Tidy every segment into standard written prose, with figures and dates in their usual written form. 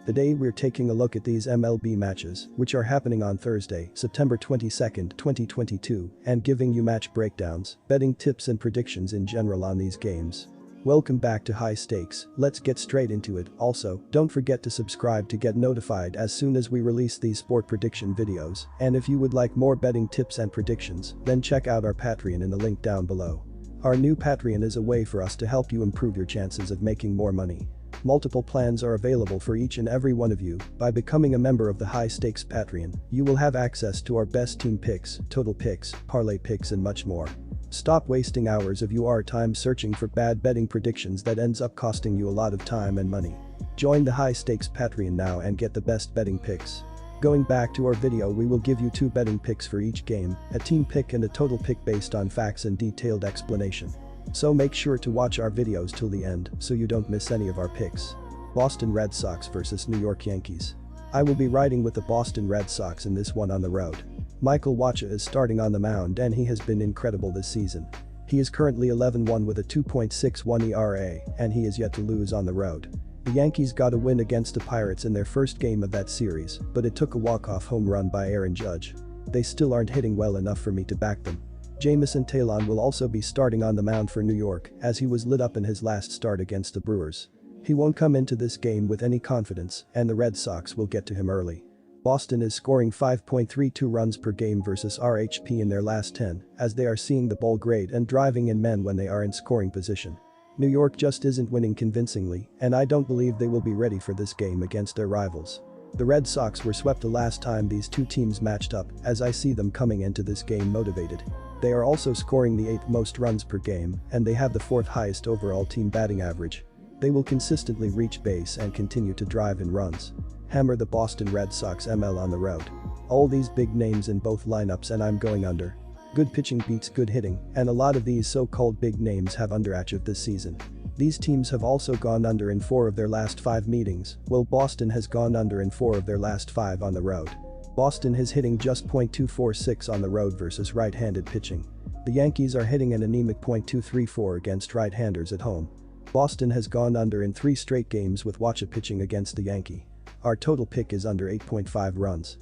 Today we're taking a look at these MLB matches, which are happening on Thursday, September 22nd, 2022, and giving you match breakdowns, betting tips and predictions in general on these games. Welcome back to High Stakes, let's get straight into it. Also, don't forget to subscribe to get notified as soon as we release these sport prediction videos, and if you would like more betting tips and predictions, then check out our Patreon in the link down below. Our new Patreon is a way for us to help you improve your chances of making more money. Multiple plans are available for each and every one of you. By becoming a member of the High Stakes Patreon, you will have access to our best team picks, total picks, parlay picks and much more. Stop wasting hours of your time searching for bad betting predictions that ends up costing you a lot of time and money. Join the High Stakes Patreon now and get the best betting picks. Going back to our video, we will give you 2 betting picks for each game, a team pick and a total pick based on facts and detailed explanation. So make sure to watch our videos till the end so you don't miss any of our picks. Boston Red Sox vs New York Yankees. I will be riding with the Boston Red Sox in this one on the road. Michael Wacha is starting on the mound and he has been incredible this season. He is currently 11-1 with a 2.61 ERA and he is yet to lose on the road. The Yankees got a win against the Pirates in their first game of that series, but it took a walk-off home run by Aaron Judge. They still aren't hitting well enough for me to back them. Jamison Talon will also be starting on the mound for New York as he was lit up in his last start against the Brewers. He won't come into this game with any confidence and the Red Sox will get to him early. Boston is scoring 5.32 runs per game versus RHP in their last 10 as they are seeing the ball great and driving in men when they are in scoring position. New York just isn't winning convincingly and I don't believe they will be ready for this game against their rivals. The Red Sox were swept the last time these two teams matched up as I see them coming into this game motivated. They are also scoring the 8th most runs per game and they have the 4th highest overall team batting average. They will consistently reach base and continue to drive in runs. Hammer the Boston Red Sox ML on the road. All these big names in both lineups and I'm going under. Good pitching beats good hitting and a lot of these so-called big names have underachieved this season. These teams have also gone under in 4 of their last 5 meetings, while Boston has gone under in 4 of their last 5 on the road. Boston is hitting just .246 on the road versus right-handed pitching. The Yankees are hitting an anemic .234 against right-handers at home. Boston has gone under in 3 straight games with Wacha pitching against the Yankee. Our total pick is under 8.5 runs.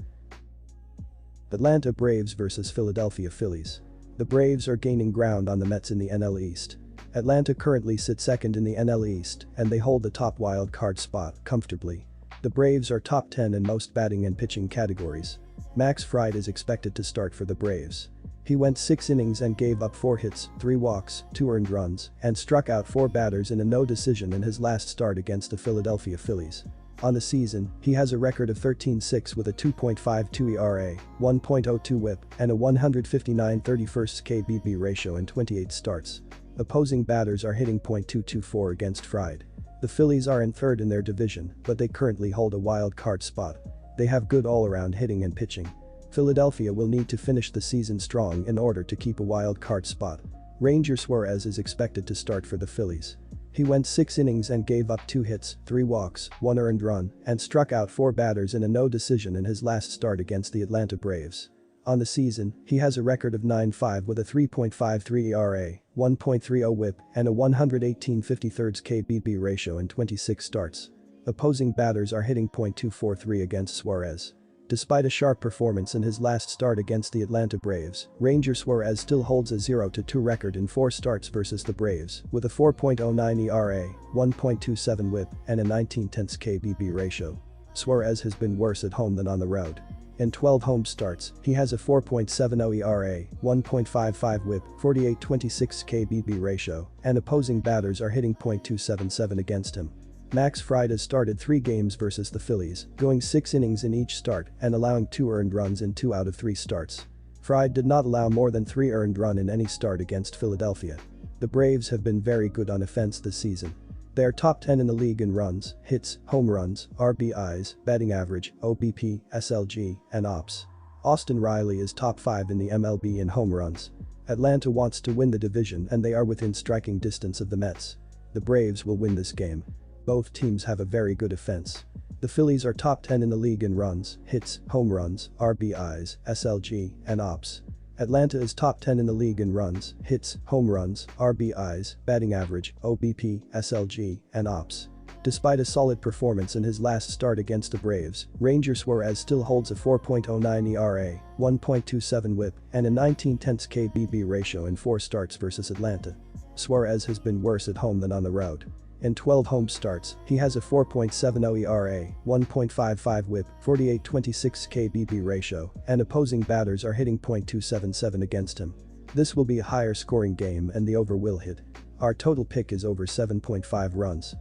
Atlanta Braves vs Philadelphia Phillies. The Braves are gaining ground on the Mets in the NL East. Atlanta currently sits second in the NL East and they hold the top wild card spot comfortably. The Braves are top 10 in most batting and pitching categories. Max Fried is expected to start for the Braves. He went 6 innings and gave up 4 hits, 3 walks, 2 earned runs, and struck out 4 batters in a no decision in his last start against the Philadelphia Phillies. On the season, he has a record of 13-6 with a 2.52 ERA, 1.02 WHIP, and a 159 31st KBB ratio in 28 starts. Opposing batters are hitting .224 against Fried. The Phillies are in 3rd in their division, but they currently hold a wild card spot. They have good all-around hitting and pitching. Philadelphia will need to finish the season strong in order to keep a wild card spot. Ranger Suarez is expected to start for the Phillies. He went 6 innings and gave up 2 hits, 3 walks, 1 earned run, and struck out 4 batters in a no decision in his last start against the Atlanta Braves. On the season, he has a record of 9-5 with a 3.53 ERA, 1.30 WHIP, and a 118 53rds KBB ratio in 26 starts. Opposing batters are hitting .243 against Suarez. Despite a sharp performance in his last start against the Atlanta Braves, Ranger Suarez still holds a 0-2 record in 4 starts versus the Braves, with a 4.09 ERA, 1.27 WHIP, and a 19/10 KBB ratio. Suarez has been worse at home than on the road. In 12 home starts, he has a 4.70 ERA, 1.55 WHIP, 48/26 KBB ratio, and opposing batters are hitting .277 against him. Max Fried has started 3 games versus the Phillies, going 6 innings in each start and allowing 2 earned runs in 2 out of 3 starts. Fried did not allow more than 3 earned runs in any start against Philadelphia. The Braves have been very good on offense this season. They are top 10 in the league in runs, hits, home runs, RBIs, batting average, OBP, SLG, and OPS. Austin Riley is top 5 in the MLB in home runs. Atlanta wants to win the division and they are within striking distance of the Mets. The Braves will win this game. Both teams have a very good offense. The Phillies are top 10 in the league in runs, hits, home runs, RBIs, SLG, and OPS. Atlanta is top 10 in the league in runs, hits, home runs, RBIs, batting average, OBP, SLG, and OPS. Despite a solid performance in his last start against the Braves, Ranger Suarez still holds a 4.09 ERA, 1.27 WHIP, and a 19/10 KBB ratio in 4 starts versus Atlanta. Suarez has been worse at home than on the road. In 12 home starts, he has a 4.70 ERA, 1.55 WHIP, 48/26 KBB ratio, and opposing batters are hitting .277 against him. This will be a higher scoring game and the over will hit. Our total pick is over 7.5 runs.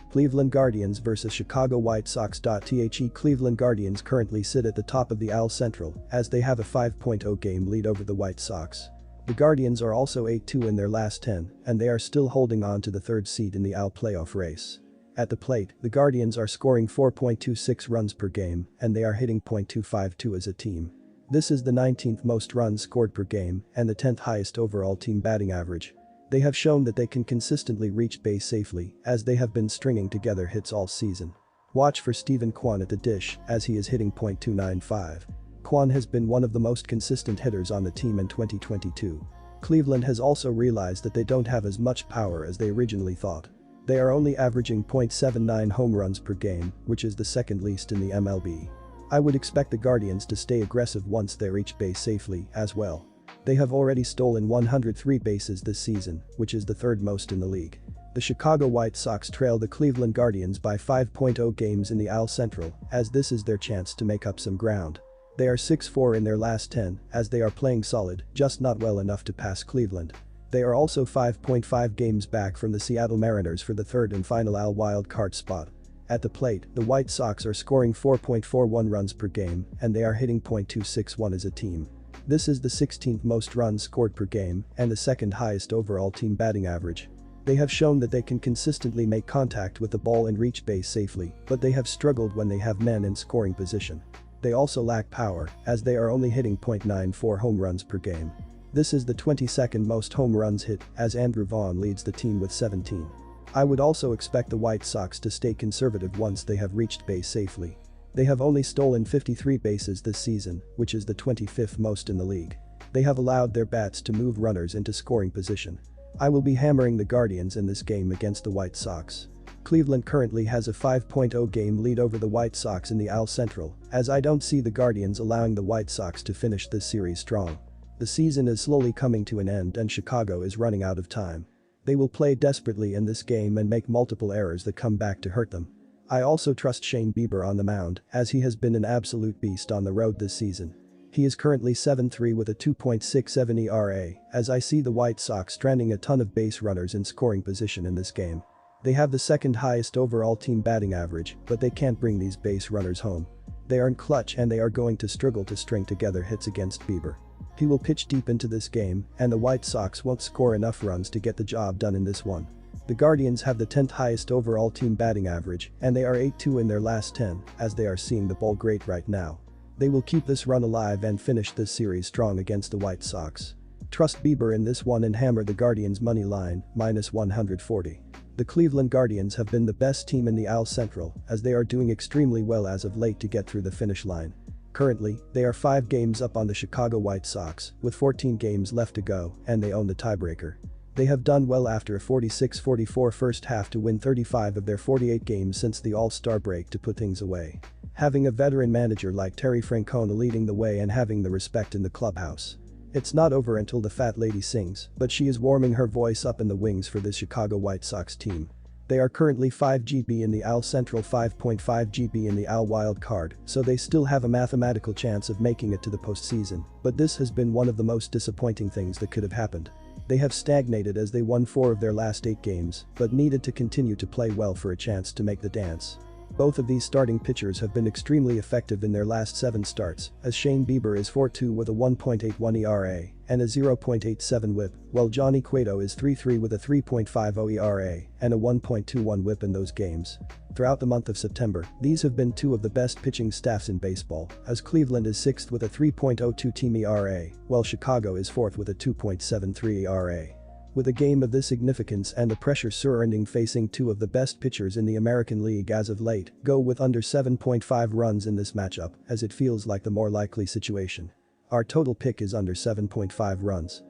Cleveland Guardians vs Chicago White Sox. The Cleveland Guardians currently sit at the top of the AL Central as they have a 5.0 game lead over the White Sox. The Guardians are also 8-2 in their last 10, and they are still holding on to the third seat in the AL playoff race. At the plate, the Guardians are scoring 4.26 runs per game, and they are hitting .252 as a team. This is the 19th most runs scored per game and the 10th highest overall team batting average. They have shown that they can consistently reach base safely as they have been stringing together hits all season. Watch for Steven Kwan at the dish as he is hitting .295. Kwan has been one of the most consistent hitters on the team in 2022. Cleveland has also realized that they don't have as much power as they originally thought. They are only averaging .79 home runs per game, which is the second least in the MLB. I would expect the Guardians to stay aggressive once they reach base safely as well. They have already stolen 103 bases this season, which is the third most in the league. The Chicago White Sox trail the Cleveland Guardians by 5.0 games in the AL Central, as this is their chance to make up some ground. They are 6-4 in their last 10, as they are playing solid, just not well enough to pass Cleveland. They are also 5.5 games back from the Seattle Mariners for the third and final AL wildcard spot. At the plate, the White Sox are scoring 4.41 runs per game, and they are hitting .261 as a team. This is the 16th most runs scored per game and the second highest overall team batting average. They have shown that they can consistently make contact with the ball and reach base safely, but they have struggled when they have men in scoring position. They also lack power, as they are only hitting .94 home runs per game. This is the 22nd most home runs hit, as Andrew Vaughn leads the team with 17. I would also expect the White Sox to stay conservative once they have reached base safely. They have only stolen 53 bases this season, which is the 25th most in the league. They have allowed their bats to move runners into scoring position. I will be hammering the Guardians in this game against the White Sox. Cleveland currently has a 5.0 game lead over the White Sox in the AL Central, as I don't see the Guardians allowing the White Sox to finish this series strong. The season is slowly coming to an end and Chicago is running out of time. They will play desperately in this game and make multiple errors that come back to hurt them. I also trust Shane Bieber on the mound, as he has been an absolute beast on the road this season. He is currently 7-3 with a 2.67 ERA, as I see the White Sox stranding a ton of base runners in scoring position in this game. They have the second highest overall team batting average, but they can't bring these base runners home. They aren't clutch and they are going to struggle to string together hits against Bieber. He will pitch deep into this game, and the White Sox won't score enough runs to get the job done in this one. The Guardians have the 10th highest overall team batting average, and they are 8-2 in their last 10, as they are seeing the ball great right now. They will keep this run alive and finish this series strong against the White Sox. Trust Bieber in this one and hammer the Guardians money line, -140. The Cleveland Guardians have been the best team in the AL Central, as they are doing extremely well as of late to get through the finish line. Currently, they are 5 games up on the Chicago White Sox, with 14 games left to go, and they own the tiebreaker. They have done well after a 46-44 first half to win 35 of their 48 games since the All-Star break to put things away. Having a veteran manager like Terry Francona leading the way and having the respect in the clubhouse. It's not over until the fat lady sings, but she is warming her voice up in the wings for this Chicago White Sox team. They are currently 5 GB in the AL Central, 5.5 GB in the AL Wild Card, so they still have a mathematical chance of making it to the postseason, but this has been one of the most disappointing things that could have happened. They have stagnated as they won 4 of their last 8 games, but needed to continue to play well for a chance to make the dance. Both of these starting pitchers have been extremely effective in their last 7 starts, as Shane Bieber is 4-2 with a 1.81 ERA and a 0.87 WHIP, while Johnny Cueto is 3-3 with a 3.50 ERA and a 1.21 WHIP in those games. Throughout the month of September, these have been 2 of the best pitching staffs in baseball, as Cleveland is 6th with a 3.02 team ERA, while Chicago is 4th with a 2.73 ERA. With a game of this significance and the pressure surrounding facing 2 of the best pitchers in the American League as of late, go with under 7.5 runs in this matchup, as it feels like the more likely situation. Our total pick is under 7.5 runs.